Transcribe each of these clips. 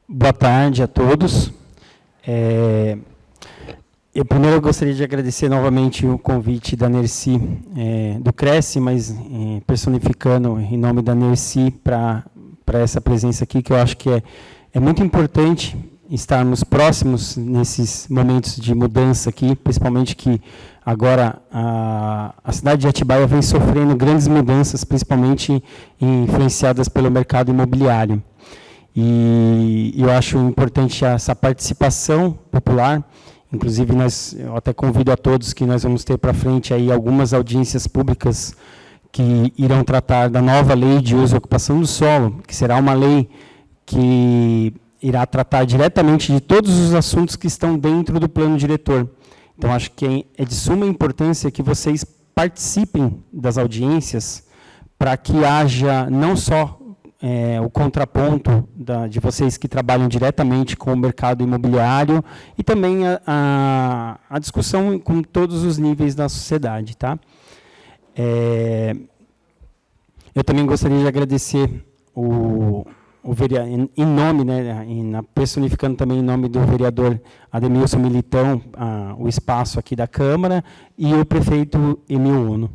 Boa tarde a todos. Eu primeiro gostaria de agradecer novamente o convite da NERSI, do Cresce, mas personificando em nome da NERSI para essa presença aqui, que eu acho que é muito importante estarmos próximos nesses momentos de mudança aqui, principalmente que agora a cidade de Atibaia vem sofrendo grandes mudanças, principalmente influenciadas pelo mercado imobiliário. E eu acho importante essa participação popular. Inclusive, eu até convido a todos que nós vamos ter para frente aí algumas audiências públicas que irão tratar da nova lei de uso e ocupação do solo, que será uma lei que irá tratar diretamente de todos os assuntos que estão dentro do plano diretor. Então, acho que é de suma importância que vocês participem das audiências para que haja não só o contraponto de vocês que trabalham diretamente com o mercado imobiliário e também a discussão com todos os níveis da sociedade. Tá? Eu também gostaria de agradecer em nome, personificando também em nome do vereador Ademilson Militão, o espaço aqui da Câmara, e o prefeito Emil Uno.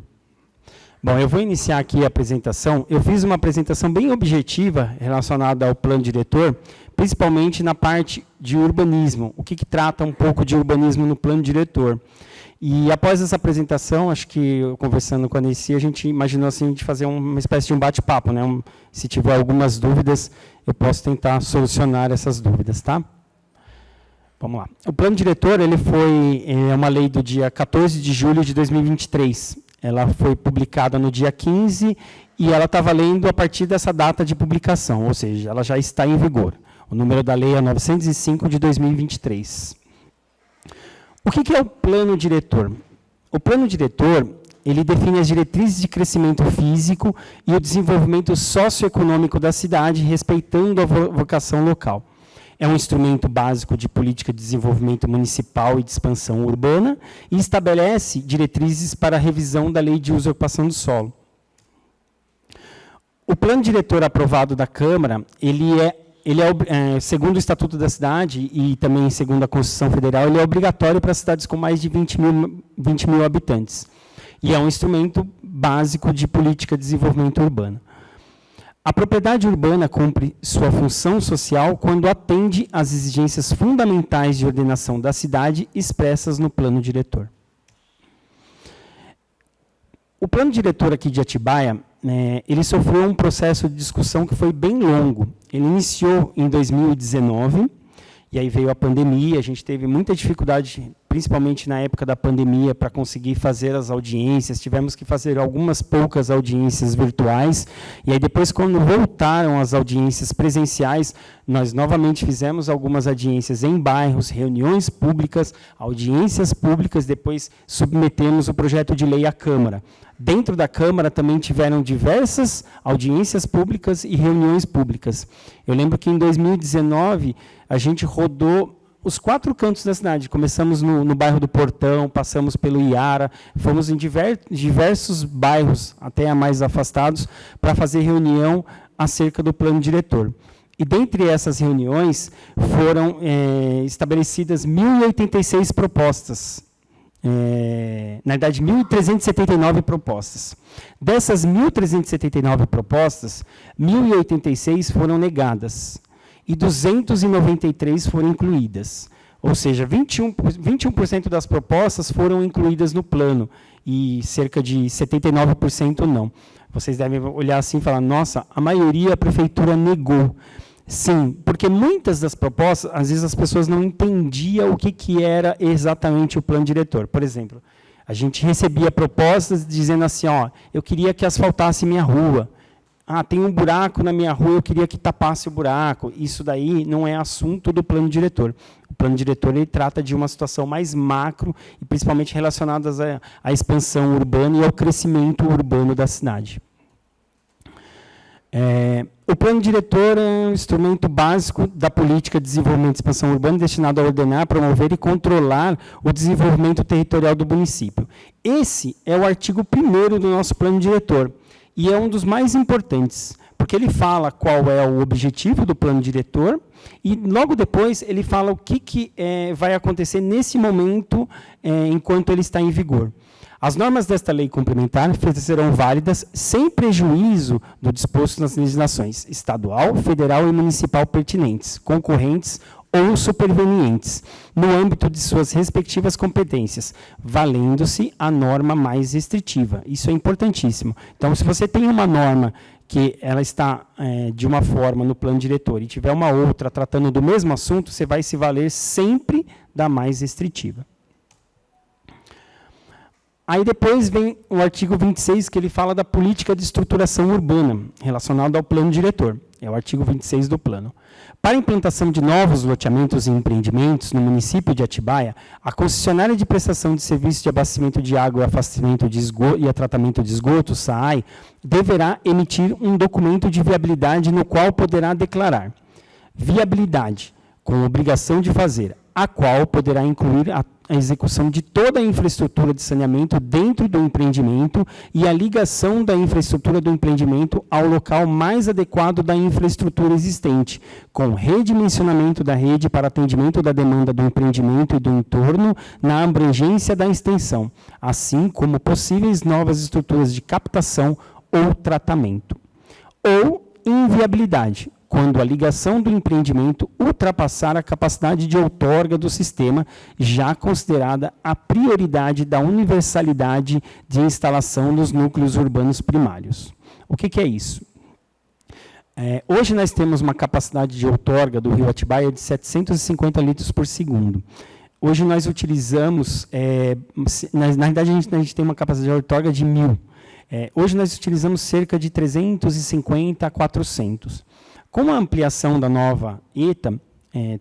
Bom, eu vou iniciar aqui a apresentação. Eu fiz uma apresentação bem objetiva relacionada ao plano diretor, principalmente na parte de urbanismo, o que trata um pouco de urbanismo no plano diretor. E após essa apresentação, acho que conversando com a Nessi, a gente imaginou assim, de fazer uma espécie de um bate-papo, né? Se tiver algumas dúvidas, eu posso tentar solucionar essas dúvidas, tá? Vamos lá. O plano diretor, ele foi uma lei do dia 14 de julho de 2023. Ela foi publicada no dia 15 e ela está valendo a partir dessa data de publicação, ou seja, ela já está em vigor. O número da lei é 905 de 2023. O que é o plano diretor? O plano diretor, ele define as diretrizes de crescimento físico e o desenvolvimento socioeconômico da cidade, respeitando a vocação local. É um instrumento básico de política de desenvolvimento municipal e de expansão urbana e estabelece diretrizes para a revisão da Lei de Uso e Ocupação do Solo. O plano diretor aprovado da Câmara, segundo o Estatuto da Cidade e também segundo a Constituição Federal, ele é obrigatório para cidades com mais de 20 mil habitantes. E é um instrumento básico de política de desenvolvimento urbano. A propriedade urbana cumpre sua função social quando atende às exigências fundamentais de ordenação da cidade expressas no plano diretor. O plano diretor aqui de Atibaia, ele sofreu um processo de discussão que foi bem longo. Ele iniciou em 2019, e aí veio a pandemia, a gente teve muita dificuldade, principalmente na época da pandemia, para conseguir fazer as audiências, tivemos que fazer algumas poucas audiências virtuais, e aí depois, quando voltaram as audiências presenciais, nós novamente fizemos algumas audiências em bairros, reuniões públicas, audiências públicas, depois submetemos o projeto de lei à Câmara. Dentro da Câmara também tiveram diversas audiências públicas e reuniões públicas. Eu lembro que em 2019 a gente rodou os 4 cantos da cidade. Começamos no bairro do Portão, passamos pelo Iara, fomos em diversos bairros, até mais afastados, para fazer reunião acerca do plano diretor. E dentre essas reuniões foram estabelecidas 1.086 propostas. Na verdade, 1.379 propostas. Dessas 1.379 propostas, 1.086 foram negadas e 293 foram incluídas. Ou seja, 21% das propostas foram incluídas no plano e cerca de 79% não. Vocês devem olhar assim e falar, nossa, a maioria a prefeitura negou. Sim, porque muitas das propostas, às vezes as pessoas não entendiam o que era exatamente o plano diretor. Por exemplo, a gente recebia propostas dizendo assim, eu queria que asfaltasse minha rua. Tem um buraco na minha rua, eu queria que tapasse o buraco. Isso daí não é assunto do plano diretor. O plano diretor ele trata de uma situação mais macro e principalmente relacionada à expansão urbana e ao crescimento urbano da cidade. O plano diretor é um instrumento básico da política de desenvolvimento e expansão urbana destinado a ordenar, promover e controlar o desenvolvimento territorial do município. Esse é o artigo 1º do nosso plano diretor e é um dos mais importantes, porque porque ele fala qual é o objetivo do plano diretor e, logo depois, ele fala o que vai acontecer nesse momento, enquanto ele está em vigor. As normas desta lei complementar serão válidas sem prejuízo do disposto nas legislações estadual, federal e municipal pertinentes, concorrentes ou supervenientes, no âmbito de suas respectivas competências, valendo-se a norma mais restritiva. Isso é importantíssimo. Então, se você tem uma norma que ela está de uma forma no plano diretor e tiver uma outra tratando do mesmo assunto, você vai se valer sempre da mais restritiva. Aí depois vem o artigo 26, que ele fala da política de estruturação urbana, relacionada ao plano diretor. É o artigo 26 do plano. Para a implantação de novos loteamentos e empreendimentos no município de Atibaia, a concessionária de prestação de serviço de abastecimento de água e afastamento de esgoto e tratamento de esgoto, SAAI, deverá emitir um documento de viabilidade no qual poderá declarar viabilidade, com obrigação de fazer, a qual poderá incluir a execução de toda a infraestrutura de saneamento dentro do empreendimento e a ligação da infraestrutura do empreendimento ao local mais adequado da infraestrutura existente, com redimensionamento da rede para atendimento da demanda do empreendimento e do entorno na abrangência da extensão, assim como possíveis novas estruturas de captação ou tratamento. Ou inviabilidade, quando a ligação do empreendimento ultrapassar a capacidade de outorga do sistema, já considerada a prioridade da universalidade de instalação nos núcleos urbanos primários. O que é isso? Hoje nós temos uma capacidade de outorga do Rio Atibaia de 750 litros por segundo. Hoje nós utilizamos, na realidade a gente tem uma capacidade de outorga de 1.000. Hoje nós utilizamos cerca de 350 a 400. Com a ampliação da nova ETA,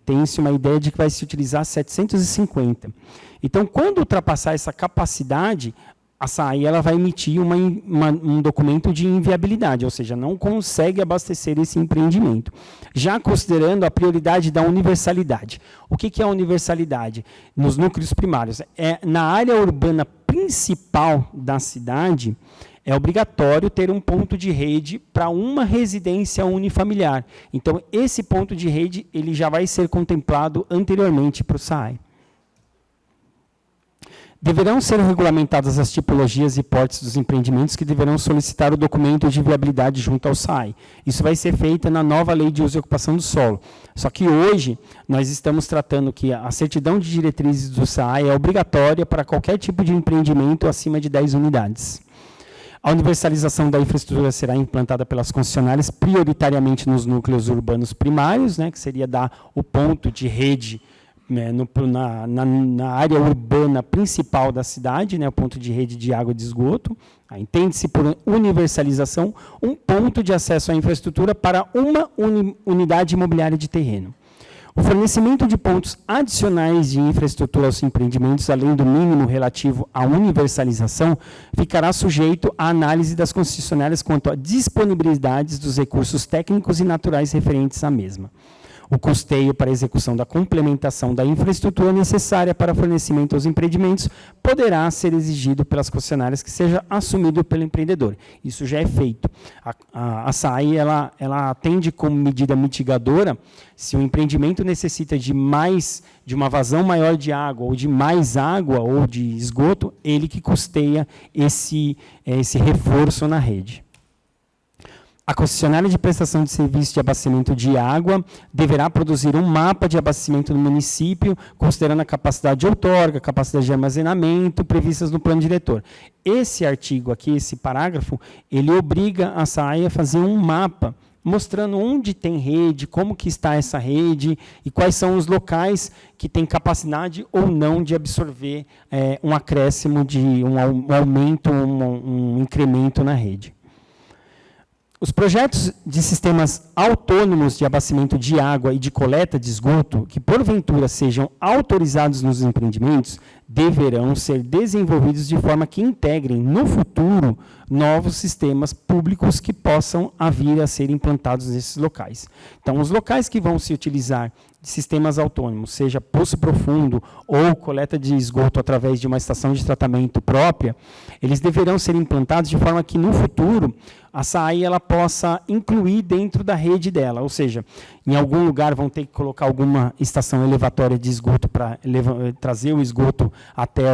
tem-se uma ideia de que vai se utilizar 750. Então, quando ultrapassar essa capacidade, a SAAI ela vai emitir um documento de inviabilidade, ou seja, não consegue abastecer esse empreendimento. Já considerando a prioridade da universalidade. O que é a universalidade? Nos núcleos primários. Na área urbana principal da cidade, é obrigatório ter um ponto de rede para uma residência unifamiliar. Então, esse ponto de rede ele já vai ser contemplado anteriormente para o SAAI. Deverão ser regulamentadas as tipologias e portes dos empreendimentos que deverão solicitar o documento de viabilidade junto ao SAAI. Isso vai ser feito na nova Lei de Uso e Ocupação do Solo. Só que hoje nós estamos tratando que a certidão de diretrizes do SAAI é obrigatória para qualquer tipo de empreendimento acima de 10 unidades. A universalização da infraestrutura será implantada pelas concessionárias prioritariamente nos núcleos urbanos primários, que seria dar o ponto de rede na área urbana principal da cidade, o ponto de rede de água e de esgoto. Entende-se por universalização um ponto de acesso à infraestrutura para uma unidade imobiliária de terreno. O fornecimento de pontos adicionais de infraestrutura aos empreendimentos, além do mínimo relativo à universalização, ficará sujeito à análise das concessionárias quanto à disponibilidade dos recursos técnicos e naturais referentes à mesma. O custeio para a execução da complementação da infraestrutura necessária para fornecimento aos empreendimentos poderá ser exigido pelas concessionárias que seja assumido pelo empreendedor. Isso já é feito. A SAAI ela atende como medida mitigadora se o empreendimento necessita de uma vazão maior de água, ou de mais água, ou de esgoto, ele que custeia esse reforço na rede. A concessionária de prestação de serviço de abastecimento de água deverá produzir um mapa de abastecimento no município, considerando a capacidade de outorga, capacidade de armazenamento previstas no plano diretor. Esse artigo aqui, esse parágrafo, ele obriga a SAAI a fazer um mapa mostrando onde tem rede, como que está essa rede e quais são os locais que têm capacidade ou não de absorver um acréscimo, um aumento, um incremento na rede. Os projetos de sistemas autônomos de abastecimento de água e de coleta de esgoto, que porventura sejam autorizados nos empreendimentos, deverão ser desenvolvidos de forma que integrem, no futuro, novos sistemas públicos que possam vir a ser implantados nesses locais. Então, os locais que vão se utilizar de sistemas autônomos, seja poço profundo ou coleta de esgoto através de uma estação de tratamento própria, eles deverão ser implantados de forma que, no futuro, a SAAI ela possa incluir dentro da rede dela, ou seja, em algum lugar vão ter que colocar alguma estação elevatória de esgoto para trazer o esgoto até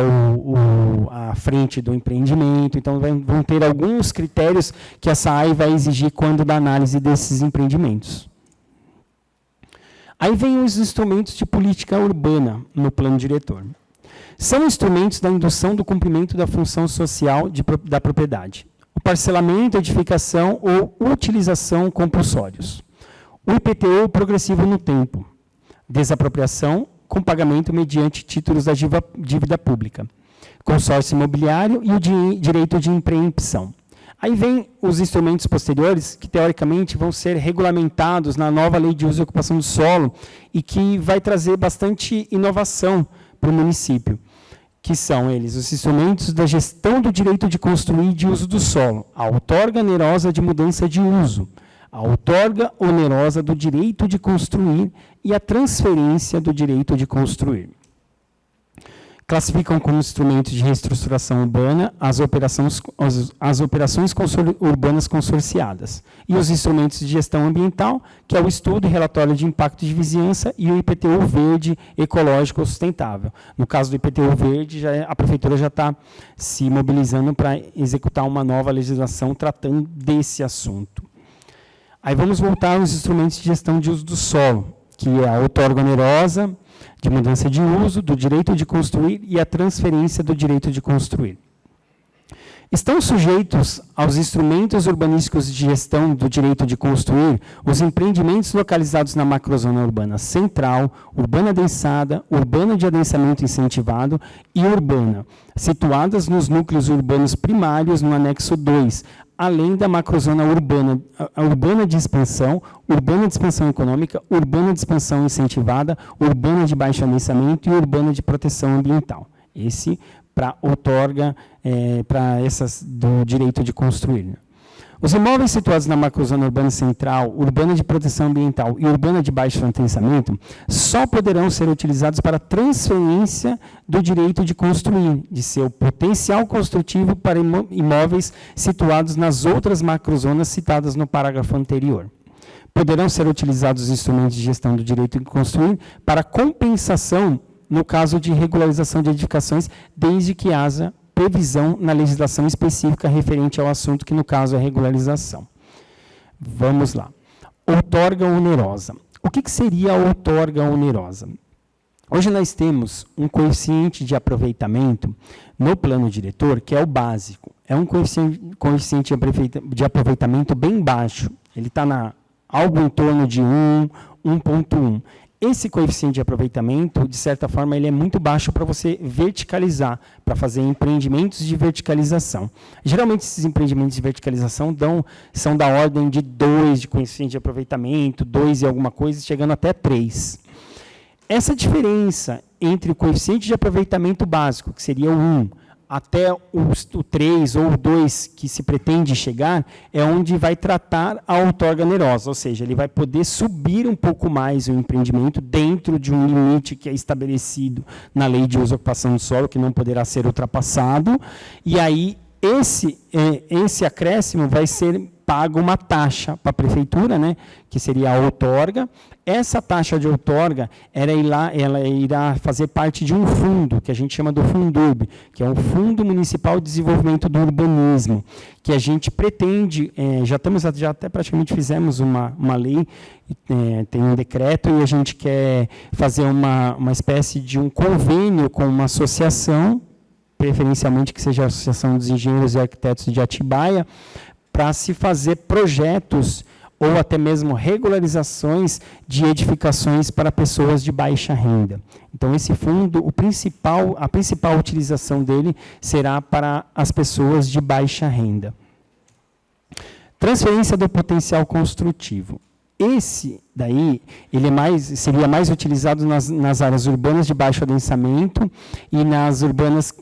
a frente do empreendimento. Então, vão ter alguns critérios que a SAAI vai exigir quando da análise desses empreendimentos. Aí vem os instrumentos de política urbana no plano diretor. São instrumentos da indução do cumprimento da função social da propriedade. O parcelamento, edificação ou utilização compulsórios. O IPTU progressivo no tempo. Desapropriação com pagamento mediante títulos da dívida pública. Consórcio imobiliário e o direito de impreempção. Aí vem os instrumentos posteriores, que teoricamente vão ser regulamentados na nova Lei de Uso e Ocupação do Solo e que vai trazer bastante inovação para o município, que são eles os instrumentos da gestão do direito de construir e de uso do solo, a outorga onerosa de mudança de uso, a outorga onerosa do direito de construir e a transferência do direito de construir. Classificam como instrumentos de reestruturação urbana as operações urbanas consorciadas e os instrumentos de gestão ambiental, que é o estudo e relatório de impacto de vizinhança, e o IPTU verde ecológico sustentável. No caso do IPTU verde, a prefeitura já está se mobilizando para executar uma nova legislação tratando desse assunto. Aí vamos voltar aos instrumentos de gestão de uso do solo, que é a outorga onerosa de mudança de uso, do direito de construir e a transferência do direito de construir. Estão sujeitos aos instrumentos urbanísticos de gestão do direito de construir os empreendimentos localizados na macrozona urbana central, urbana densada, urbana de adensamento incentivado e urbana, situadas nos núcleos urbanos primários no anexo 2, além da macrozona urbana, urbana de expansão econômica, urbana de expansão incentivada, urbana de baixo adensamento e urbana de proteção ambiental. Esse para outorga, para essas do direito de construir. Né? Os imóveis situados na macrozona urbana central, urbana de proteção ambiental e urbana de baixo adensamento só poderão ser utilizados para transferência do direito de construir, de seu potencial construtivo para imóveis situados nas outras macrozonas citadas no parágrafo anterior. Poderão ser utilizados os instrumentos de gestão do direito de construir para compensação no caso de regularização de edificações, desde que haja previsão na legislação específica referente ao assunto, que no caso é regularização. Vamos lá. Outorga onerosa. O que seria a outorga onerosa? Hoje nós temos um coeficiente de aproveitamento no plano diretor, que é o básico. É um coeficiente de aproveitamento bem baixo. Ele está algo em torno de 1,1. Esse coeficiente de aproveitamento, de certa forma, ele é muito baixo para você verticalizar, para fazer empreendimentos de verticalização. Geralmente, esses empreendimentos de verticalização são da ordem de 2 de coeficiente de aproveitamento, 2 e alguma coisa, chegando até 3. Essa diferença entre o coeficiente de aproveitamento básico, que seria o 1, até o 3 ou o 2 que se pretende chegar, é onde vai tratar a outorga onerosa, ou seja, ele vai poder subir um pouco mais o empreendimento dentro de um limite que é estabelecido na Lei de Uso e Ocupação do Solo, que não poderá ser ultrapassado, e aí esse acréscimo vai ser pago uma taxa para a prefeitura, né, que seria a outorga. Essa taxa de outorga, ela irá fazer parte de um fundo, que a gente chama do Fundurb, que é o Fundo Municipal de Desenvolvimento do Urbanismo, que a gente pretende, já até praticamente fizemos uma lei, tem um decreto, e a gente quer fazer uma espécie de um convênio com uma associação, preferencialmente que seja a Associação dos Engenheiros e Arquitetos de Atibaia, para se fazer projetos ou até mesmo regularizações de edificações para pessoas de baixa renda. Então, esse fundo, a principal utilização dele será para as pessoas de baixa renda. Transferência do potencial construtivo. Esse daí, seria mais utilizado nas áreas urbanas de baixo adensamento e nas urbanas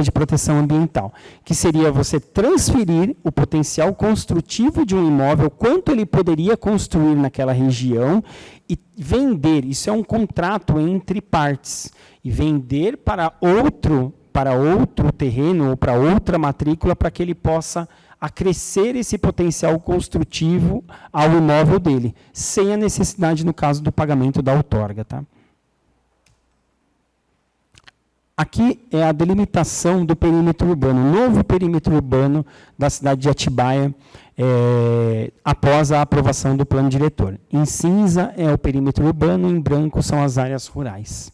de proteção ambiental, que seria você transferir o potencial construtivo de um imóvel, quanto ele poderia construir naquela região, e vender. Isso é um contrato entre partes, e vender para outro terreno ou para outra matrícula, para que ele possa acrescer esse potencial construtivo ao imóvel dele, sem a necessidade, no caso, do pagamento da outorga. Tá? Aqui é a delimitação do perímetro urbano, novo perímetro urbano da cidade de Atibaia, após a aprovação do plano diretor. Em cinza é o perímetro urbano, em branco são as áreas rurais.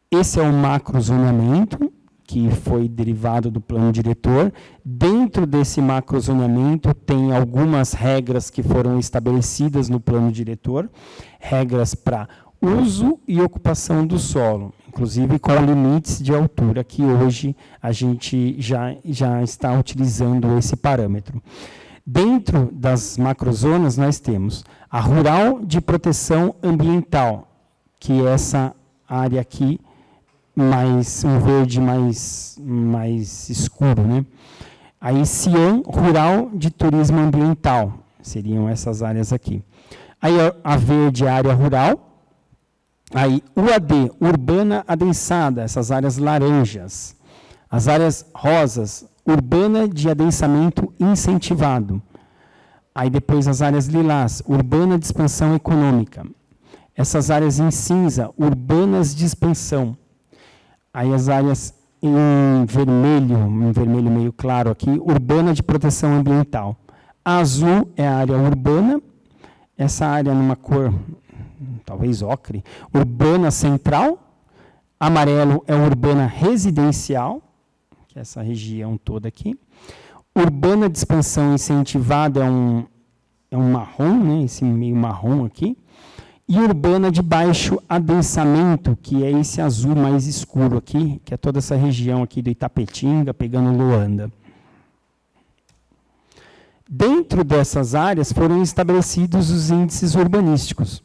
Esse é o macrozoneamento, que foi derivado do plano diretor. Dentro desse macrozoneamento tem algumas regras que foram estabelecidas no plano diretor, regras para uso e ocupação do solo, inclusive com limites de altura, que hoje a gente já está utilizando esse parâmetro. Dentro das macrozonas nós temos a rural de proteção ambiental, que é essa área aqui, um verde mais escuro, né? Aí, CIAM, rural de turismo ambiental, seriam essas áreas aqui. Aí, a verde, área rural. Aí, UAD, urbana adensada, essas áreas laranjas. As áreas rosas, urbana de adensamento incentivado. Aí, depois, as áreas lilás, urbana de expansão econômica. Essas áreas em cinza, urbanas de expansão. Aí as áreas em vermelho meio claro aqui, urbana de proteção ambiental. A azul é a área urbana, essa área numa cor, talvez ocre, urbana central. Amarelo é urbana residencial, que é essa região toda aqui. Urbana de expansão incentivada é um marrom, né, esse meio marrom aqui. E urbana de baixo adensamento, que é esse azul mais escuro aqui, que é toda essa região aqui do Itapetinga, pegando Luanda. Dentro dessas áreas foram estabelecidos os índices urbanísticos.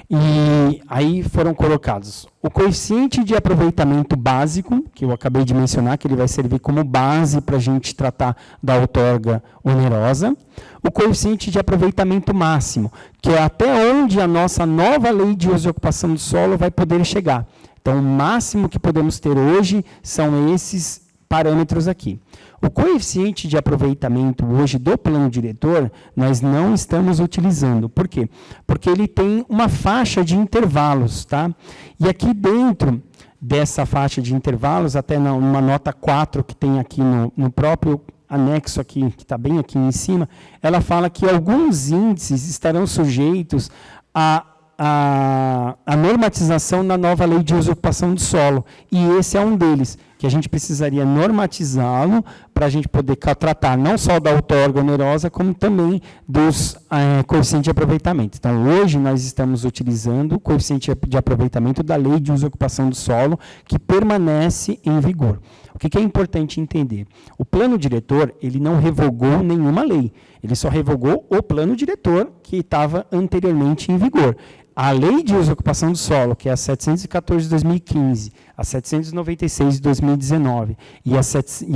E aí foram colocados o coeficiente de aproveitamento básico, que eu acabei de mencionar, que ele vai servir como base para a gente tratar da outorga onerosa, o coeficiente de aproveitamento máximo, que é até onde a nossa nova lei de uso e ocupação do solo vai poder chegar. Então, o máximo que podemos ter hoje são esses parâmetros aqui. O coeficiente de aproveitamento hoje do plano diretor, nós não estamos utilizando. Por quê? Porque ele tem uma faixa de intervalos. Tá? E aqui dentro dessa faixa de intervalos, até numa nota 4 que tem aqui no próprio anexo aqui, que está bem aqui em cima, ela fala que alguns índices estarão sujeitos à normatização na nova lei de uso e ocupação do solo. E esse é um deles, que a gente precisaria normatizá-lo para a gente poder tratar não só da outorga onerosa, como também dos coeficientes de aproveitamento. Então, hoje nós estamos utilizando o coeficiente de aproveitamento da lei de uso e ocupação do solo, que permanece em vigor. O que é importante entender? O plano diretor, ele não revogou nenhuma lei, ele só revogou o plano diretor que estava anteriormente em vigor. A lei de uso e ocupação do solo, que é a 714 de 2015, a 796 de 2019 e a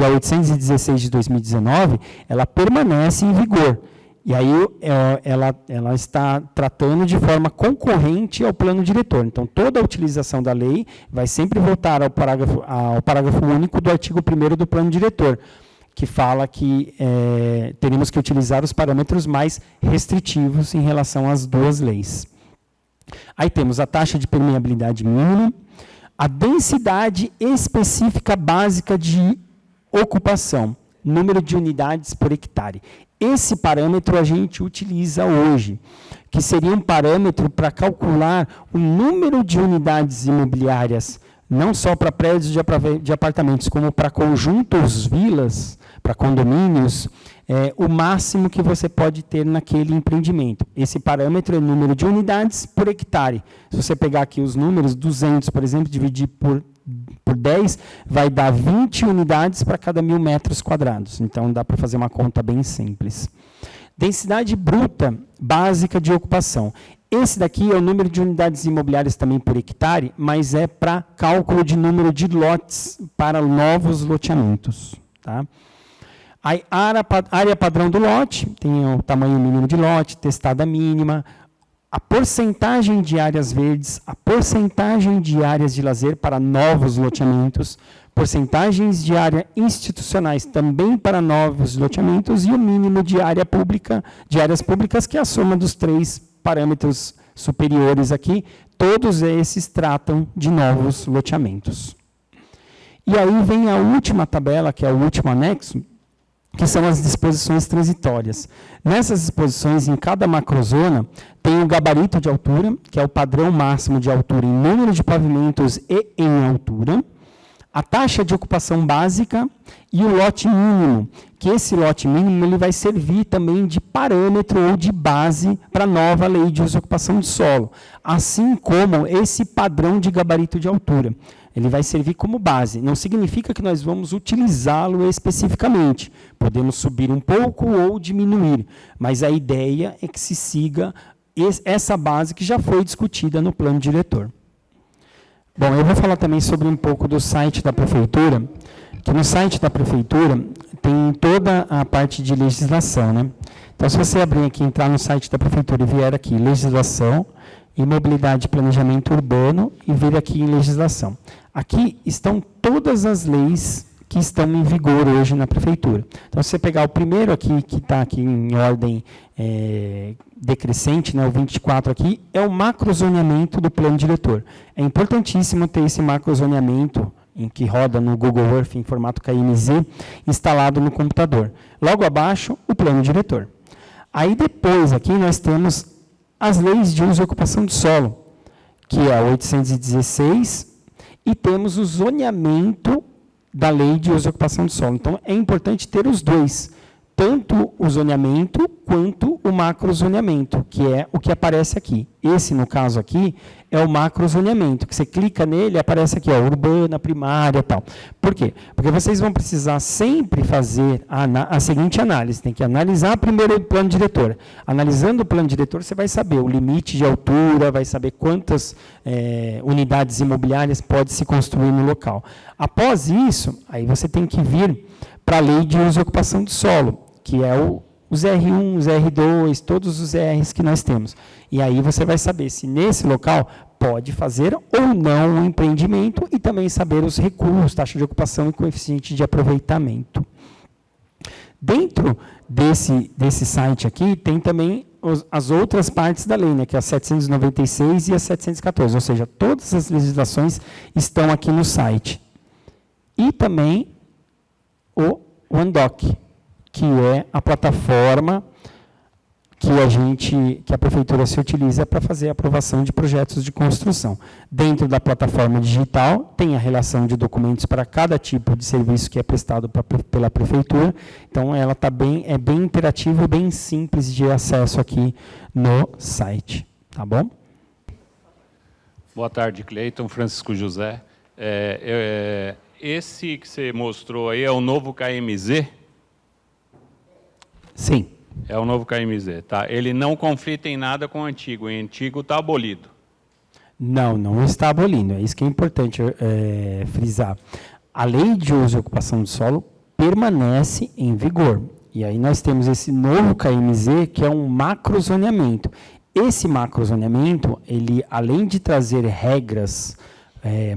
816 de 2019, ela permanece em vigor. E aí ela está tratando de forma concorrente ao plano diretor. Então, toda a utilização da lei vai sempre voltar ao parágrafo único do artigo 1º do plano diretor, que fala que teremos que utilizar os parâmetros mais restritivos em relação às duas leis. Aí temos a taxa de permeabilidade mínima, a densidade específica básica de ocupação, número de unidades por hectare. Esse parâmetro a gente utiliza hoje, que seria um parâmetro para calcular o número de unidades imobiliárias, não só para prédios de apartamentos, como para conjuntos, vilas, para condomínios, o máximo que você pode ter naquele empreendimento. Esse parâmetro é o número de unidades por hectare. Se você pegar aqui os números, 200, por exemplo, dividir por 10, vai dar 20 unidades para cada 1.000 metros quadrados. Então, dá para fazer uma conta bem simples. Densidade bruta básica de ocupação. Esse daqui é o número de unidades imobiliárias também por hectare, mas é para cálculo de número de lotes para novos loteamentos. Tá? A área padrão do lote, tem o tamanho mínimo de lote, testada mínima, a porcentagem de áreas verdes, a porcentagem de áreas de lazer para novos loteamentos, porcentagens de área institucionais também para novos loteamentos e o mínimo de áreas públicas, que é a soma dos 3 parâmetros superiores aqui, todos esses tratam de novos loteamentos. E aí vem a última tabela, que é o último anexo, que são as disposições transitórias. Nessas disposições, em cada macrozona, tem o gabarito de altura, que é o padrão máximo de altura em número de pavimentos e em altura, a taxa de ocupação básica e o lote mínimo, que esse lote mínimo ele vai servir também de parâmetro ou de base para a nova lei de uso e ocupação de solo, assim como esse padrão de gabarito de altura. Ele vai servir como base. Não significa que nós vamos utilizá-lo especificamente. Podemos subir um pouco ou diminuir, mas a ideia é que se siga essa base que já foi discutida no plano diretor. Bom, eu vou falar também sobre um pouco do site da Prefeitura, que no site da Prefeitura tem toda a parte de legislação, né? Então, se você abrir aqui, entrar no site da Prefeitura e vier aqui, legislação, e mobilidade e planejamento urbano, e vir aqui em legislação. Aqui estão todas as leis que estão em vigor hoje na Prefeitura. Então, se você pegar o primeiro aqui, que está aqui em ordem decrescente, né, o 24 aqui, é o macrozoneamento do plano diretor. É importantíssimo ter esse macrozoneamento, em que roda no Google Earth em formato KMZ, instalado no computador. Logo abaixo, o plano diretor. Aí depois, aqui, nós temos as leis de uso e ocupação do solo, que é a 816, e temos o zoneamento da lei de uso e ocupação do solo. Então, é importante ter os dois, tanto o zoneamento quanto o macrozoneamento, que é o que aparece aqui. Esse, no caso aqui, é o macrozoneamento, que você clica nele, aparece aqui, ó, urbana, primária e tal. Por quê? Porque vocês vão precisar sempre fazer a seguinte análise, tem que analisar primeiro o plano diretor. Analisando o plano diretor, você vai saber o limite de altura, vai saber quantas unidades imobiliárias pode se construir no local. Após isso, aí você tem que vir para a lei de uso e ocupação do solo, que é os R1, os R2, todos os Rs que nós temos. E aí você vai saber se nesse local pode fazer ou não um empreendimento e também saber os recursos, taxa de ocupação e coeficiente de aproveitamento. Dentro desse site aqui, tem também as outras partes da lei, né, que é a 796 e a 714, ou seja, todas as legislações estão aqui no site. E também o OneDoc, que é a plataforma que a Prefeitura se utiliza para fazer a aprovação de projetos de construção. Dentro da plataforma digital, tem a relação de documentos para cada tipo de serviço que é prestado pela Prefeitura, então ela é bem interativa e bem simples de acesso aqui no site. Tá bom? Boa tarde, Cleiton, Francisco José. Esse que você mostrou aí é o novo KMZ? Sim. É o novo KMZ, tá? Ele não conflita em nada com o antigo está abolido. Não está abolindo, é isso que é importante frisar. A lei de uso e ocupação do solo permanece em vigor. E aí nós temos esse novo KMZ, que é um macrozoneamento. Esse macrozoneamento, ele, além de trazer regras,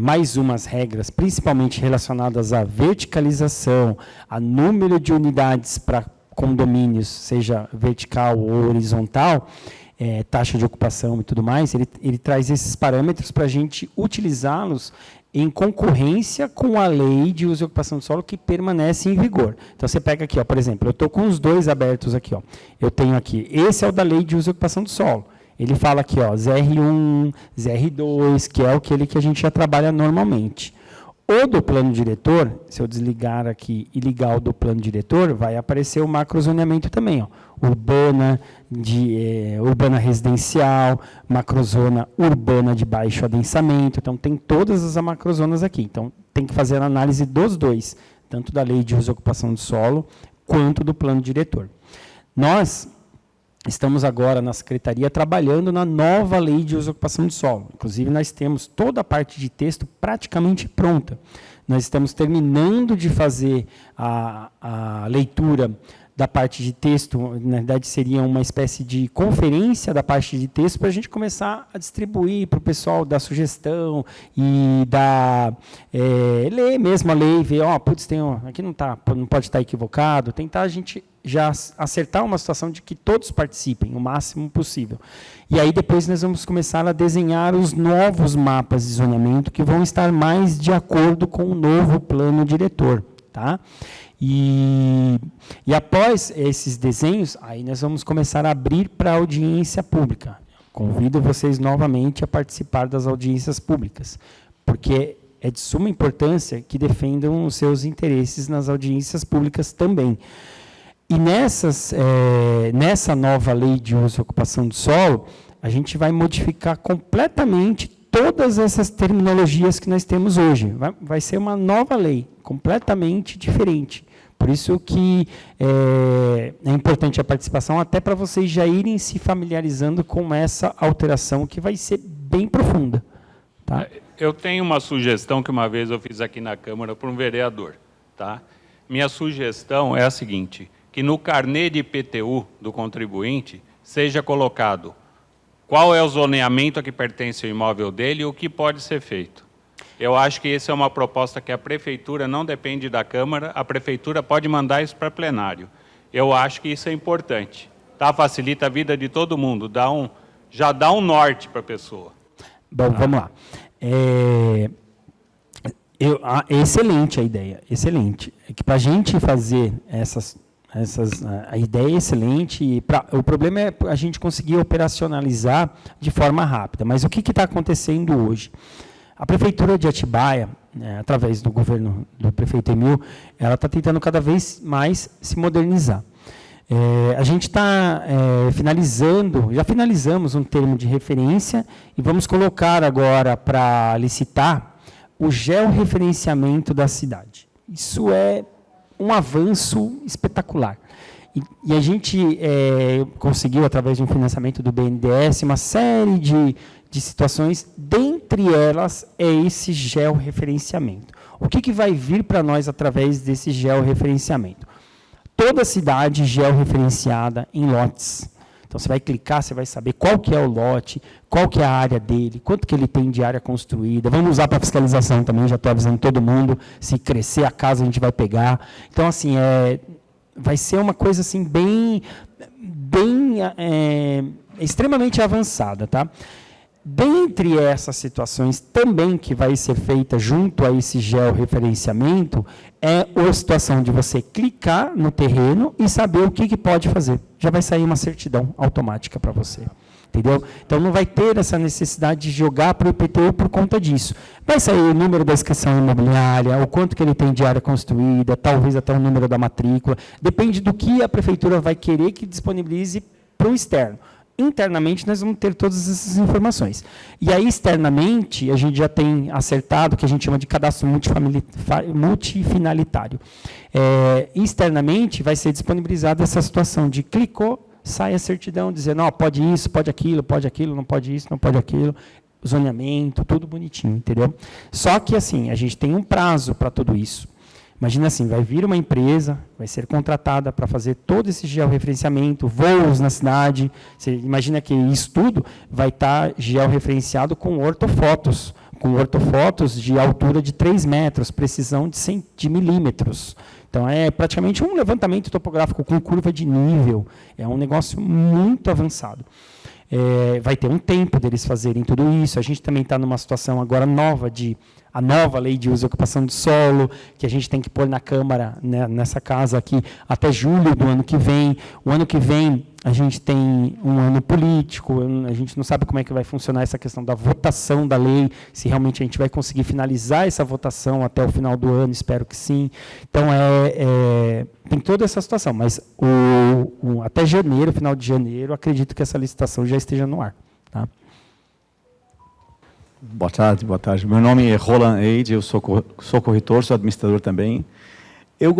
mais umas regras, principalmente relacionadas à verticalização, a número de unidades para condomínios, seja vertical ou horizontal, taxa de ocupação e tudo mais, ele traz esses parâmetros para a gente utilizá-los em concorrência com a lei de uso e ocupação do solo que permanece em vigor. Então, você pega aqui, ó, por exemplo, eu estou com os dois abertos aqui. Ó. Eu tenho aqui, esse é o da lei de uso e ocupação do solo. Ele fala aqui, ó, ZR1, ZR2, que é aquele que a gente já trabalha normalmente. O do plano diretor, se eu desligar aqui e ligar o do plano diretor, vai aparecer o macrozoneamento também, ó. Urbana residencial, macrozona urbana de baixo adensamento. Então, tem todas as macrozonas aqui. Então, tem que fazer a análise dos dois, tanto da lei de uso e ocupação do solo, quanto do plano diretor. Nós estamos agora na Secretaria trabalhando na nova lei de uso e ocupação de solo. Inclusive, nós temos toda a parte de texto praticamente pronta. Nós estamos terminando de fazer a leitura da parte de texto, na verdade seria uma espécie de conferência da parte de texto para a gente começar a distribuir para o pessoal dar sugestão e ler mesmo a lei, ver, putz, aqui não pode estar equivocado, tentar a gente já acertar uma situação de que todos participem o máximo possível. E aí depois nós vamos começar a desenhar os novos mapas de zoneamento que vão estar mais de acordo com o novo plano diretor, tá? E após esses desenhos, aí nós vamos começar a abrir para audiência pública. Convido vocês novamente a participar das audiências públicas, porque é de suma importância que defendam os seus interesses nas audiências públicas também. E nessa nova lei de uso e ocupação do solo, a gente vai modificar completamente todas essas terminologias que nós temos hoje. Vai ser uma nova lei, completamente diferente. Por isso que é importante a participação, até para vocês já irem se familiarizando com essa alteração, que vai ser bem profunda. Tá? Eu tenho uma sugestão que uma vez eu fiz aqui na Câmara para um vereador. Tá? Minha sugestão é a seguinte, que no carnê de IPTU do contribuinte seja colocado qual é o zoneamento a que pertence o imóvel dele e o que pode ser feito. Eu acho que essa é uma proposta que a Prefeitura não depende da Câmara, a Prefeitura pode mandar isso para plenário. Eu acho que isso é importante. Tá? Facilita a vida de todo mundo, já dá um norte para a pessoa. Bom, vamos lá. Excelente a ideia, excelente. É que para a gente fazer a ideia é excelente, o problema é a gente conseguir operacionalizar de forma rápida. Mas o que está acontecendo hoje? A Prefeitura de Atibaia, através do governo do prefeito Emil, ela está tentando cada vez mais se modernizar. A gente está já finalizamos um termo de referência e vamos colocar agora para licitar o georreferenciamento da cidade. Isso é um avanço espetacular. E a gente conseguiu, através de um financiamento do BNDES, uma série de situações, dentre elas é esse georreferenciamento. O que vai vir para nós através desse georreferenciamento? Toda cidade georreferenciada em lotes. Então, você vai clicar, você vai saber qual que é o lote, qual que é a área dele, quanto que ele tem de área construída. Vamos usar para fiscalização também, já estou avisando todo mundo, se crescer a casa a gente vai pegar. Então, assim, vai ser uma coisa assim, extremamente avançada, tá? Dentre essas situações também que vai ser feita junto a esse georreferenciamento é a situação de você clicar no terreno e saber o que pode fazer. Já vai sair uma certidão automática para você. Entendeu? Então, não vai ter essa necessidade de jogar para o IPTU por conta disso. Vai sair o número da inscrição imobiliária, o quanto que ele tem de área construída, talvez até o número da matrícula. Depende do que a Prefeitura vai querer que disponibilize para o externo. Internamente, nós vamos ter todas essas informações. E aí, externamente, a gente já tem acertado o que a gente chama de cadastro multifinalitário. Externamente, vai ser disponibilizada essa situação de clicou, sai a certidão dizendo, pode isso, pode aquilo, não pode isso, não pode aquilo, zoneamento, tudo bonitinho, entendeu? Só que, assim, a gente tem um prazo para tudo isso. Imagina assim, vai vir uma empresa, vai ser contratada para fazer todo esse georreferenciamento, voos na cidade. Você imagina que isso tudo vai estar georreferenciado com ortofotos de altura de 3 metros, precisão de milímetros. Então, é praticamente um levantamento topográfico com curva de nível. É um negócio muito avançado. Vai ter um tempo deles fazerem tudo isso. A gente também está numa situação agora nova a nova lei de uso e ocupação do solo, que a gente tem que pôr na Câmara, né, nessa casa aqui, até julho do ano que vem. O ano que vem, a gente tem um ano político, a gente não sabe como é que vai funcionar essa questão da votação da lei, se realmente a gente vai conseguir finalizar essa votação até o final do ano, espero que sim. Então, tem toda essa situação, mas até janeiro, final de janeiro, acredito que essa licitação já esteja no ar. Tá? Boa tarde. Meu nome é Roland Eide, eu sou corretor, sou administrador também. Eu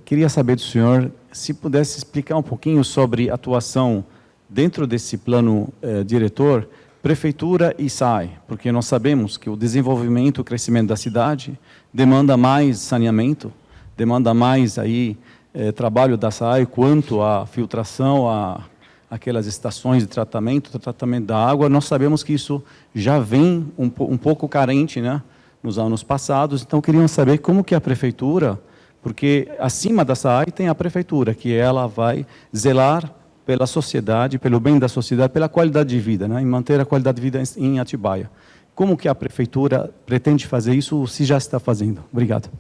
queria saber do senhor se pudesse explicar um pouquinho sobre a atuação dentro desse plano diretor, prefeitura e SAI, porque nós sabemos que o desenvolvimento, o crescimento da cidade demanda mais saneamento, demanda mais aí trabalho da SAI quanto à filtração, aquelas estações de tratamento da água. Nós sabemos que isso já vem um pouco carente, né, nos anos passados. Então, queríamos saber como que a prefeitura, porque acima da SAI tem a prefeitura, que ela vai zelar pela sociedade, pelo bem da sociedade, pela qualidade de vida, né, e manter a qualidade de vida em Atibaia. Como que a prefeitura pretende fazer isso, ou se já está fazendo? Obrigado.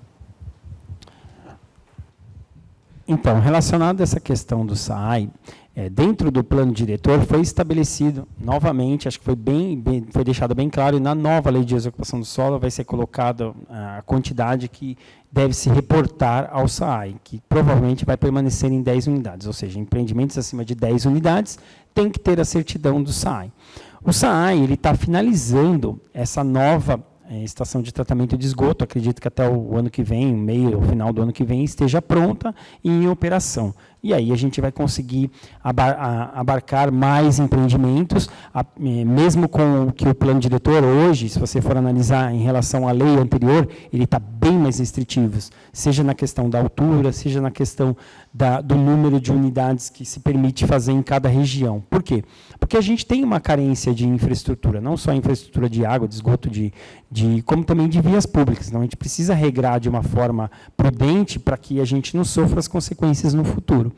Então, relacionado a essa questão do SAI, dentro do plano diretor foi estabelecido, novamente, acho que foi deixado bem claro, e na nova lei de ocupação do solo vai ser colocada a quantidade que deve se reportar ao SAI, que provavelmente vai permanecer em 10 unidades, ou seja, empreendimentos acima de 10 unidades tem que ter a certidão do SAI. O SAI está finalizando essa nova estação de tratamento de esgoto, acredito que até o ano que vem, meio, final do ano que vem, esteja pronta e em operação. E aí a gente vai conseguir abarcar mais empreendimentos, mesmo com o que o plano diretor hoje, se você for analisar em relação à lei anterior, ele está bem mais restritivo, seja na questão da altura, seja na questão do número de unidades que se permite fazer em cada região. Por quê? Porque a gente tem uma carência de infraestrutura, não só infraestrutura de água, de esgoto, como também de vias públicas. Então, a gente precisa regrar de uma forma prudente para que a gente não sofra as consequências no futuro.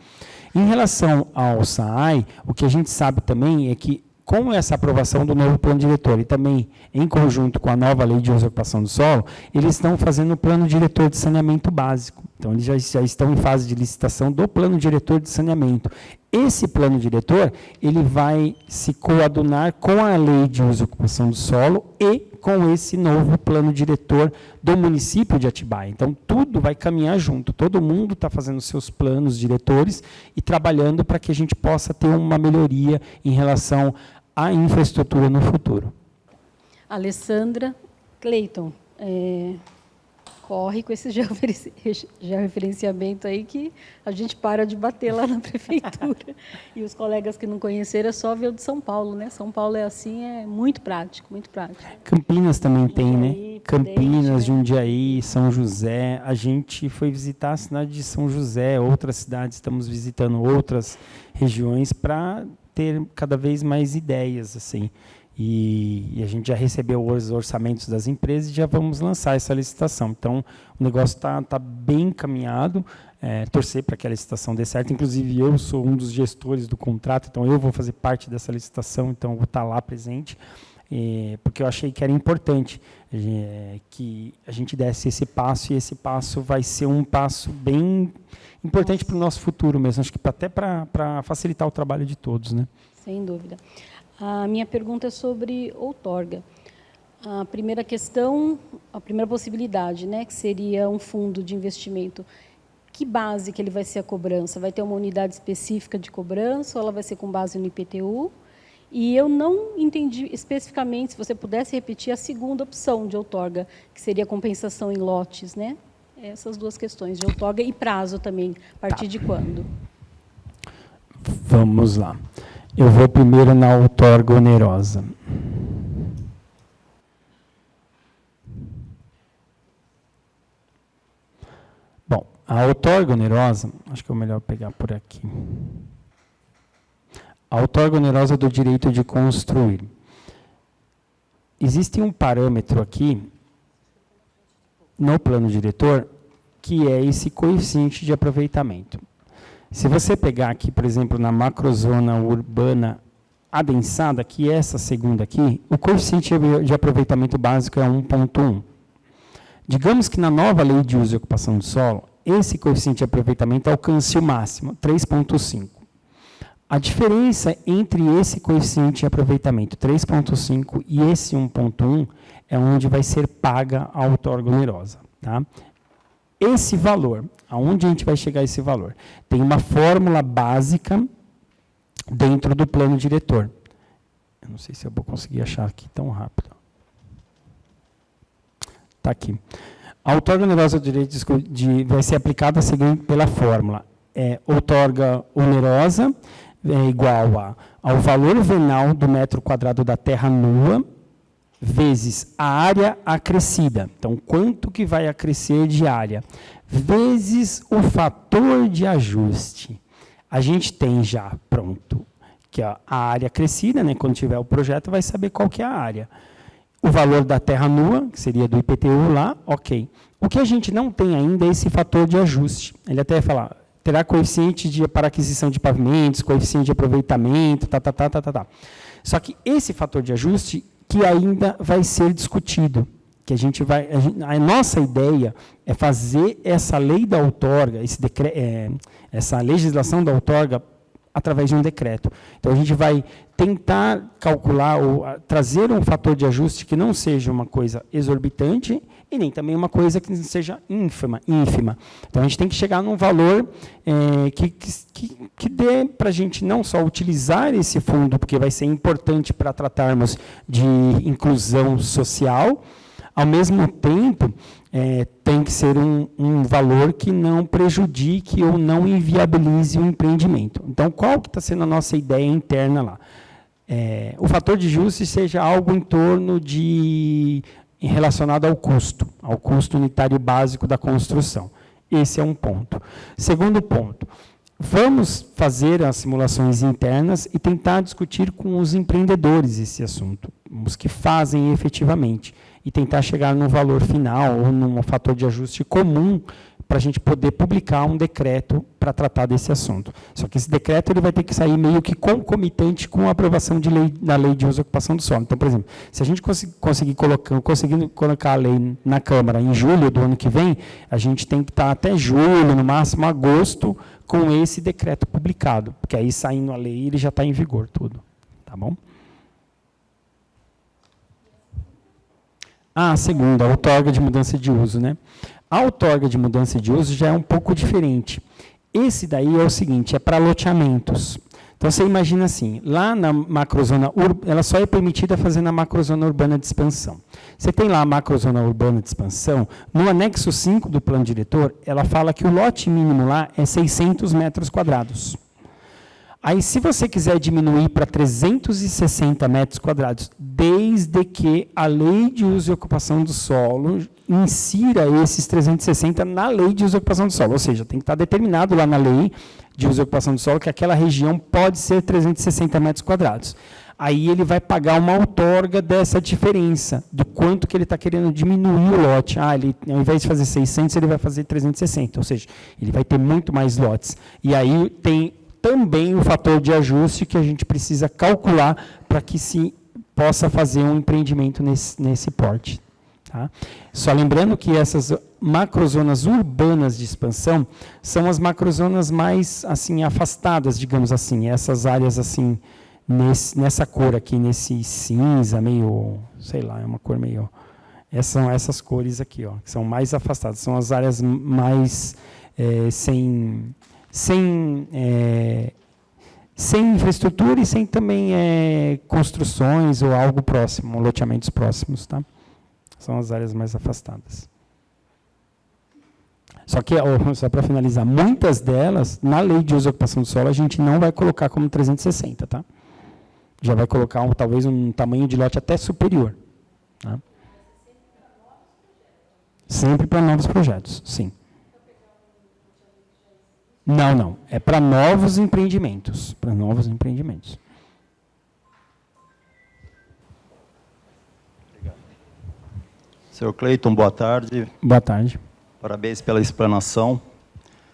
Em relação ao SAI, o que a gente sabe também é que, com essa aprovação do novo plano diretor e também em conjunto com a nova lei de ocupação do solo, eles estão fazendo o plano diretor de saneamento básico. Então, eles já estão em fase de licitação do plano diretor de saneamento. Esse plano diretor, ele vai se coadunar com a lei de uso e ocupação do solo e com esse novo plano diretor do município de Atibaia. Então, tudo vai caminhar junto. Todo mundo está fazendo seus planos diretores e trabalhando para que a gente possa ter uma melhoria em relação à infraestrutura no futuro. Alessandra, Cleiton, corre com esse georreferenciamento aí que a gente para de bater lá na prefeitura. E os colegas que não conheceram, é só ver o de São Paulo, né? São Paulo é assim, é muito prático, muito prático. Campinas também tem, Jundiaí, né? Campinas, né? Jundiaí, São José. A gente foi visitar a cidade de São José, outras cidades, estamos visitando outras regiões para ter cada vez mais ideias, assim. E a gente já recebeu os orçamentos das empresas e já vamos lançar essa licitação. Então, o negócio está bem encaminhado, torcer para que a licitação dê certo. Inclusive, eu sou um dos gestores do contrato, então eu vou fazer parte dessa licitação, então eu vou estar lá presente, porque eu achei que era importante que a gente desse esse passo, e esse passo vai ser um passo bem importante para o nosso futuro mesmo, acho que até para facilitar o trabalho de todos, né? Sem dúvida. A minha pergunta é sobre outorga. A primeira questão, a primeira possibilidade, né, que seria um fundo de investimento. Que base que ele vai ser a cobrança? Vai ter uma unidade específica de cobrança ou ela vai ser com base no IPTU? E eu não entendi especificamente, se você pudesse repetir, a segunda opção de outorga, que seria a compensação em lotes, né? Essas duas questões, de outorga e prazo também, a partir de quando? Vamos lá. Eu vou primeiro na outorga onerosa. Bom, a outorga onerosa, acho que é melhor pegar por aqui. A outorga onerosa do direito de construir. Existe um parâmetro aqui, no plano diretor, que é esse coeficiente de aproveitamento. Se você pegar aqui, por exemplo, na macrozona urbana adensada, que é essa segunda aqui, o coeficiente de aproveitamento básico é 1,1. Digamos que na nova lei de uso e ocupação do solo, esse coeficiente de aproveitamento alcance o máximo, 3,5. A diferença entre esse coeficiente de aproveitamento 3,5 e esse 1,1 é onde vai ser paga a outorga onerosa. Tá? Esse valor, aonde a gente vai chegar a esse valor? Tem uma fórmula básica dentro do plano diretor. Eu não sei se eu vou conseguir achar aqui tão rápido. Está aqui. A outorga onerosa do direito vai ser aplicada seguinte pela fórmula. outorga onerosa é igual ao valor venal do metro quadrado da terra nua, vezes a área acrescida. Então, quanto que vai acrescer de área? Vezes o fator de ajuste. A gente tem já pronto, que a área acrescida, né, quando tiver o projeto, vai saber qual que é a área. O valor da terra nua, que seria do IPTU lá, ok. O que a gente não tem ainda é esse fator de ajuste. Ele até fala, terá coeficiente para aquisição de pavimentos, coeficiente de aproveitamento, Só que esse fator de ajuste que ainda vai ser discutido, que a nossa ideia é fazer essa lei da outorga, essa legislação da outorga através de um decreto. Então, a gente vai tentar calcular ou trazer um fator de ajuste que não seja uma coisa exorbitante e nem também uma coisa que seja ínfima. Então, a gente tem que chegar num valor que dê para a gente não só utilizar esse fundo, porque vai ser importante para tratarmos de inclusão social, ao mesmo tempo, tem que ser um valor que não prejudique ou não inviabilize o empreendimento. Então, qual que está sendo a nossa ideia interna lá? O fator de ajuste seja algo em torno relacionado ao custo unitário básico da construção. Esse é um ponto. Segundo ponto, vamos fazer as simulações internas e tentar discutir com os empreendedores esse assunto, os que fazem efetivamente, e tentar chegar no valor final ou num fator de ajuste comum para a gente poder publicar um decreto para tratar desse assunto. Só que esse decreto ele vai ter que sair meio que concomitante com a aprovação da lei de uso e ocupação do solo. Então, por exemplo, se a gente conseguir colocar a lei na Câmara em julho do ano que vem, a gente tem que estar até julho, no máximo agosto, com esse decreto publicado, porque aí saindo a lei ele já está em vigor tudo. Tá bom? A segunda, a outorga de mudança de uso, né? A outorga de mudança de uso já é um pouco diferente. Esse daí é o seguinte, é para loteamentos. Então, você imagina assim, lá na macrozona urbana, ela só é permitida fazer na macrozona urbana de expansão. Você tem lá a macrozona urbana de expansão, no anexo 5 do plano diretor, ela fala que o lote mínimo lá é 600 metros quadrados. Aí, se você quiser diminuir para 360 metros quadrados, desde que a lei de uso e ocupação do solo insira esses 360 na lei de uso e ocupação do solo, ou seja, tem que estar determinado lá na lei de uso e ocupação do solo que aquela região pode ser 360 metros quadrados. Aí ele vai pagar uma outorga dessa diferença, do quanto que ele está querendo diminuir o lote. Ele, ao invés de fazer 600, ele vai fazer 360, ou seja, ele vai ter muito mais lotes. E aí tem também o fator de ajuste que a gente precisa calcular para que se possa fazer um empreendimento nesse porte. Tá? Só lembrando que essas macrozonas urbanas de expansão são as macrozonas mais assim, afastadas, digamos assim, essas áreas assim, nessa cor aqui, nesse cinza, meio, sei lá, é uma cor meio... São essas cores aqui, ó, que são mais afastadas, são as áreas mais sem infraestrutura e sem também construções ou algo próximo, loteamentos próximos, tá? São as áreas mais afastadas. Só que, só para finalizar, muitas delas, na lei de uso e ocupação do solo, a gente não vai colocar como 360, tá? Já vai colocar talvez um tamanho de lote até superior. Tá? Sempre para novos projetos, sim. Não. É para novos empreendimentos. Para novos empreendimentos. Obrigado. Senhor Cleiton, boa tarde. Boa tarde. Parabéns pela explanação.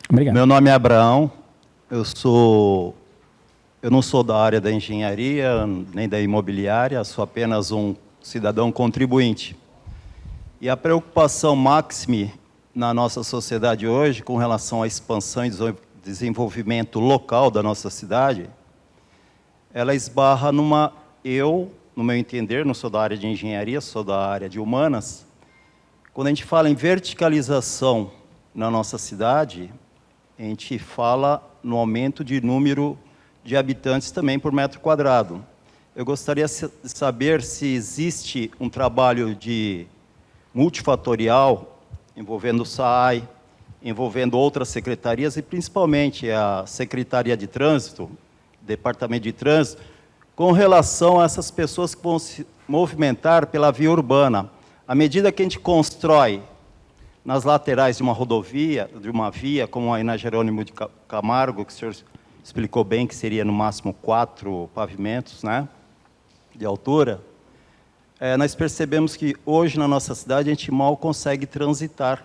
Obrigado. Meu nome é Abraão. Eu não sou da área da engenharia, nem da imobiliária, sou apenas um cidadão contribuinte. E a preocupação máxima na nossa sociedade hoje, com relação à expansão e desenvolvimento local da nossa cidade, ela esbarra no meu entender, não sou da área de engenharia, sou da área de humanas, quando a gente fala em verticalização na nossa cidade, a gente fala no aumento de número de habitantes também por metro quadrado. Eu gostaria de saber se existe um trabalho de multifatorial envolvendo o SAI, envolvendo outras secretarias e principalmente a Secretaria de Trânsito, Departamento de Trânsito, com relação a essas pessoas que vão se movimentar pela via urbana. À medida que a gente constrói nas laterais de uma rodovia, de uma via, como aí na Jerônimo de Camargo, que o senhor explicou bem que seria no máximo 4 pavimentos, né, de altura, nós percebemos que hoje na nossa cidade a gente mal consegue transitar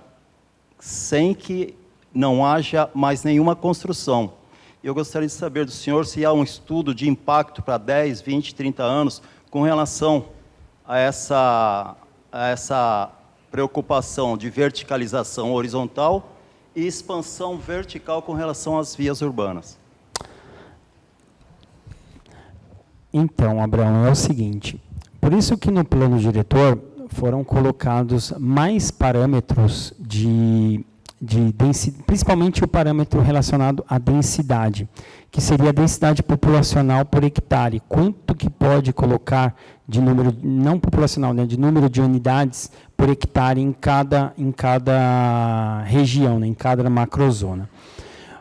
sem que não haja mais nenhuma construção. Eu gostaria de saber do senhor se há um estudo de impacto para 10, 20, 30 anos com relação a essa preocupação de verticalização horizontal e expansão vertical com relação às vias urbanas. Então, Abraão, é o seguinte, por isso que no plano diretor foram colocados mais parâmetros de densidade, principalmente o parâmetro relacionado à densidade, que seria a densidade populacional por hectare. Quanto que pode colocar de número, não populacional, né, de número de unidades por hectare em cada região, né, em cada macrozona.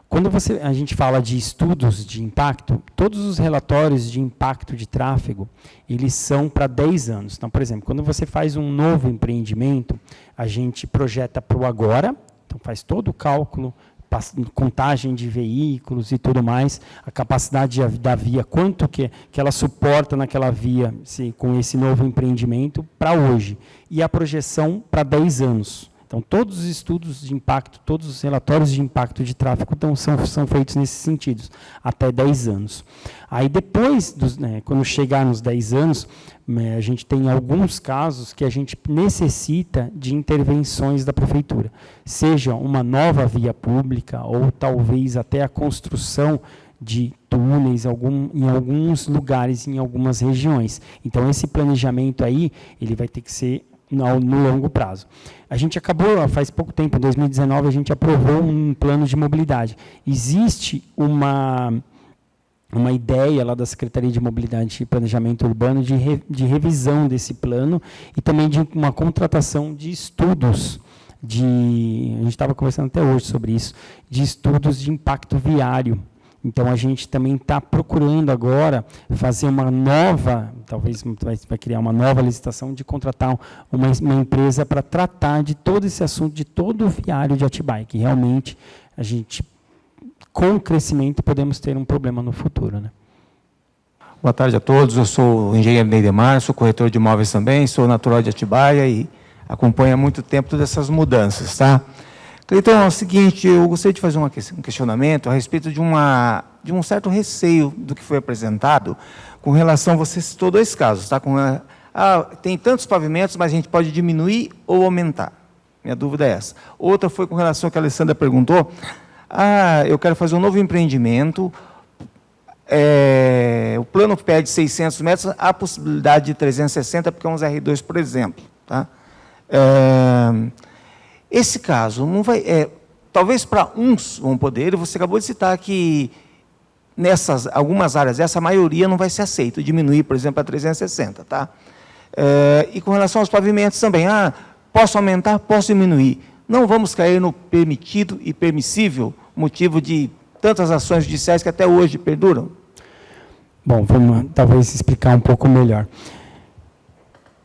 Quando a gente fala de estudos de impacto, todos os relatórios de impacto de tráfego, eles são para 10 anos. Então, por exemplo, quando você faz um novo empreendimento, a gente projeta para o agora, então faz todo o cálculo, contagem de veículos e tudo mais, a capacidade da via, quanto que ela suporta naquela via com esse novo empreendimento para hoje, e a projeção para 10 anos. Então, todos os estudos de impacto, todos os relatórios de impacto de tráfego são feitos nesses sentidos, até 10 anos. Aí, depois, quando chegar nos 10 anos, a gente tem alguns casos que a gente necessita de intervenções da prefeitura, seja uma nova via pública ou talvez até a construção de túneis em alguns lugares, em algumas regiões. Então, esse planejamento aí, ele vai ter que ser no longo prazo. A gente acabou, faz pouco tempo, em 2019, a gente aprovou um plano de mobilidade. Existe uma ideia lá da Secretaria de Mobilidade e Planejamento Urbano de revisão desse plano e também de uma contratação de estudos, a gente estava conversando até hoje sobre isso, de estudos de impacto viário. Então, a gente também está procurando agora fazer uma nova, talvez vai criar uma nova licitação de contratar uma empresa para tratar de todo esse assunto, de todo o viário de Atibaia, que realmente a gente, com o crescimento, podemos ter um problema no futuro, né? Boa tarde a todos, eu sou o engenheiro Neidemar, sou corretor de imóveis também, sou natural de Atibaia e acompanho há muito tempo todas essas mudanças, tá? Então, é o seguinte, eu gostaria de fazer um questionamento a respeito de um certo receio do que foi apresentado com relação, você citou 2 casos, tá? Tem tantos pavimentos, mas a gente pode diminuir ou aumentar. Minha dúvida é essa. Outra foi com relação ao que a Alessandra perguntou, eu quero fazer um novo empreendimento, o plano pede 600 metros, há possibilidade de 360, porque é um R2, por exemplo, tá? Esse caso não vai, talvez para uns vão poder, e você acabou de citar que nessas algumas áreas, essa maioria não vai ser aceito, diminuir, por exemplo, a 360, tá? E com relação aos pavimentos também, posso aumentar, posso diminuir. Não vamos cair no permitido e permissível, motivo de tantas ações judiciais que até hoje perduram? Bom, vamos talvez explicar um pouco melhor.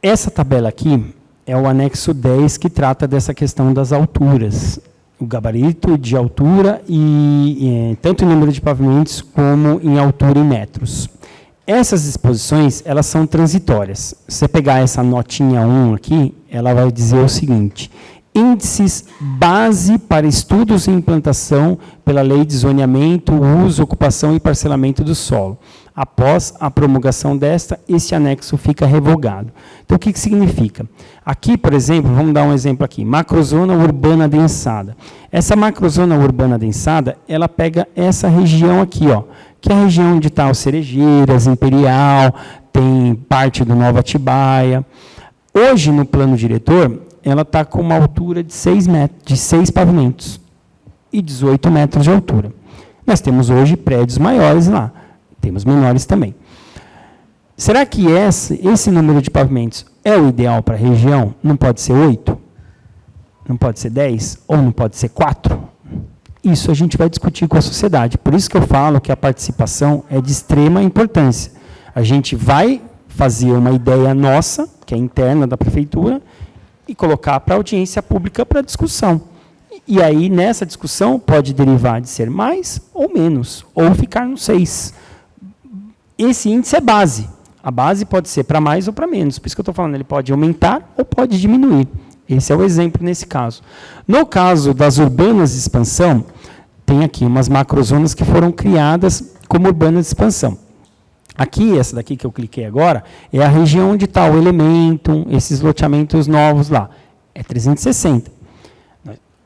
Essa tabela aqui é o anexo 10 que trata dessa questão das alturas, o gabarito de altura, tanto em número de pavimentos como em altura em metros. Essas disposições, elas são transitórias. Se você pegar essa notinha 1 aqui, ela vai dizer o seguinte: índices base para estudos e implantação pela Lei de Zoneamento, Uso, Ocupação e Parcelamento do Solo. Após a promulgação desta, esse anexo fica revogado. Então, o que significa? Aqui, por exemplo, vamos dar um exemplo aqui, macrozona urbana densada. Essa macrozona urbana densada, ela pega essa região aqui, ó, que é a região onde está o Cerejeiras, Imperial, tem parte do Nova Atibaia. Hoje, no plano diretor, ela está com uma altura de 6 pavimentos e 18 metros de altura. Nós temos hoje prédios maiores lá, temos menores também. Será que esse número de pavimentos é o ideal para a região? Não pode ser 8? Não pode ser 10? Ou não pode ser 4? Isso a gente vai discutir com a sociedade. Por isso que eu falo que a participação é de extrema importância. A gente vai fazer uma ideia nossa, que é interna da prefeitura, e colocar para a audiência pública para discussão. E aí, nessa discussão, pode derivar de ser mais ou menos, ou ficar no 6. Esse índice é base. A base pode ser para mais ou para menos. Por isso que eu estou falando, ele pode aumentar ou pode diminuir. Esse é o exemplo nesse caso. No caso das urbanas de expansão, tem aqui umas macrozonas que foram criadas como urbanas de expansão. Aqui, essa daqui que eu cliquei agora, é a região onde está o Elementum, esses loteamentos novos lá. É 360.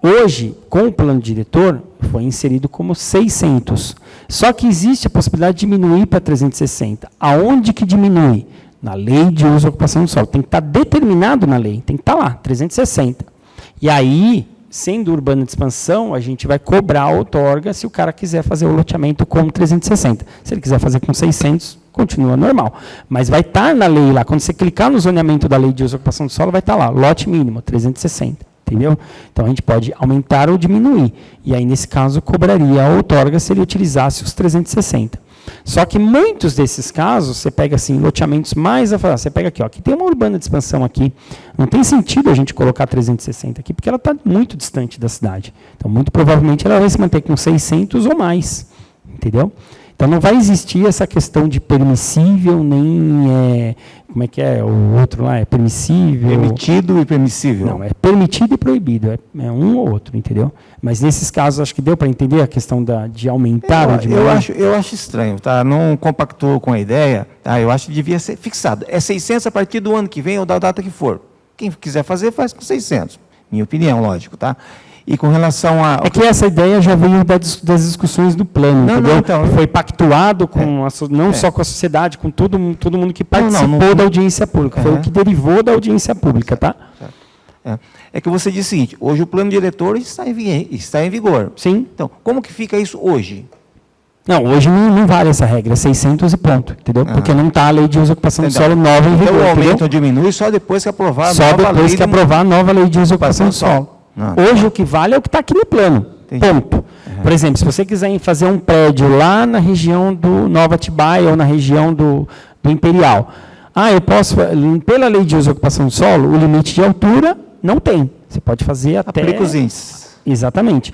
Hoje, com o plano diretor, foi inserido como 600. Só que existe a possibilidade de diminuir para 360. Aonde que diminui? Na lei de uso e ocupação do solo. Tem que estar determinado na lei, tem que estar lá, 360. E aí, sendo urbana de expansão, a gente vai cobrar a outorga se o cara quiser fazer o loteamento com 360. Se ele quiser fazer com 600, continua normal. Mas vai estar na lei lá, quando você clicar no zoneamento da lei de uso e ocupação do solo, vai estar lá, lote mínimo, 360. Entendeu? Então, a gente pode aumentar ou diminuir. E aí, nesse caso, cobraria a outorga se ele utilizasse os 360. Só que muitos desses casos, você pega assim, loteamentos mais afastados. Você pega aqui, ó, aqui tem uma urbana de expansão aqui. Não tem sentido a gente colocar 360 aqui, porque ela está muito distante da cidade. Então, muito provavelmente, ela vai se manter com 600 ou mais. Entendeu? Então, não vai existir essa questão de permissível, nem, como é que é, o outro lá, é permissível... Permitido e permissível. Não, é permitido e proibido, é um ou outro, entendeu? Mas, nesses casos, acho que deu para entender a questão de aumentar ou diminuir? Eu acho estranho, tá? Não compactou com a ideia, tá? Eu acho que devia ser fixado. É 600 a partir do ano que vem ou da data que for. Quem quiser fazer, faz com 600. Minha opinião, lógico, tá? E com relação a... É que essa ideia já veio das discussões do plano, entendeu? Não, então, foi pactuado com só com a sociedade, com todo mundo que participou da audiência pública. Foi o que derivou da audiência pública, tá? É que você disse o seguinte, hoje o plano diretor está em vigor. Sim. Então, como que fica isso hoje? Não, hoje não vale essa regra, é 600 e ponto, entendeu? Porque não está a lei de uso e ocupação do solo nova em vigor, então, o aumento entendeu? ou diminui só depois que aprovar a Só nova depois lei que aprovar a nova lei de uso e ocupação do solo. Hoje o que vale é o que está aqui no plano. Entendi. Ponto. Por exemplo, se você quiser fazer um prédio lá na região do Nova Atibaia ou na região do Imperial, eu posso, pela lei de uso e ocupação do solo, o limite de altura não tem. Você pode fazer até... Aplica os índices. Exatamente.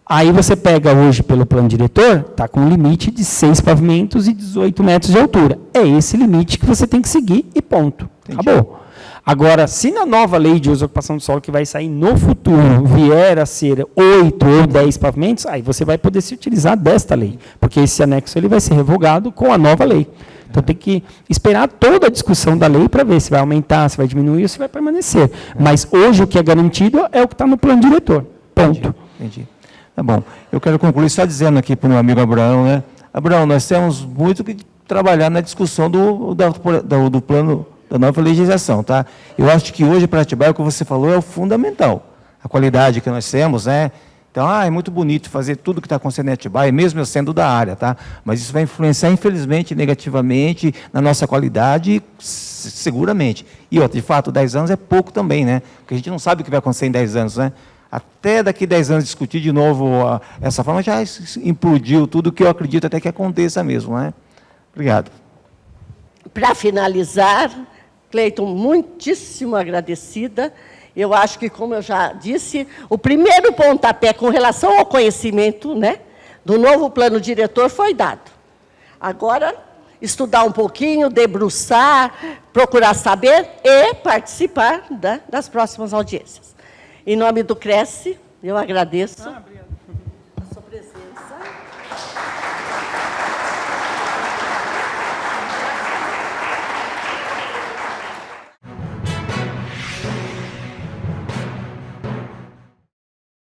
Aí você pega hoje pelo plano diretor, está com um limite de 6 pavimentos e 18 metros de altura. É esse limite que você tem que seguir e ponto. Entendi. Acabou. Agora, se na nova lei de uso e ocupação do solo que vai sair no futuro vier a ser 8 ou 10 pavimentos, aí você vai poder se utilizar desta lei, porque esse anexo ele vai ser revogado com a nova lei. Então tem que esperar toda a discussão da lei para ver se vai aumentar, se vai diminuir ou se vai permanecer. Mas hoje o que é garantido é o que está no plano diretor. Ponto. Entendi. Tá bom. Eu quero concluir só dizendo aqui para o meu amigo Abraão, né? Abraão, nós temos muito que trabalhar na discussão do plano da nova legislação, tá? Eu acho que hoje, para Atibaia, o que você falou é o fundamental. A qualidade que nós temos, né? Então, é muito bonito fazer tudo que está acontecendo em Atibaia, mesmo eu sendo da área, tá? Mas isso vai influenciar, infelizmente, negativamente na nossa qualidade, seguramente. E, de fato, 10 anos é pouco também, né? Porque a gente não sabe o que vai acontecer em 10 anos, né? Até daqui 10 anos discutir de novo essa forma, já implodiu tudo que eu acredito até que aconteça mesmo, né? Obrigado. Para finalizar, Cleiton, muitíssimo agradecida. Eu acho que, como eu já disse, o primeiro pontapé com relação ao conhecimento, né, do novo plano diretor foi dado. Agora, estudar um pouquinho, debruçar, procurar saber e participar das próximas audiências. Em nome do Cresce, eu agradeço.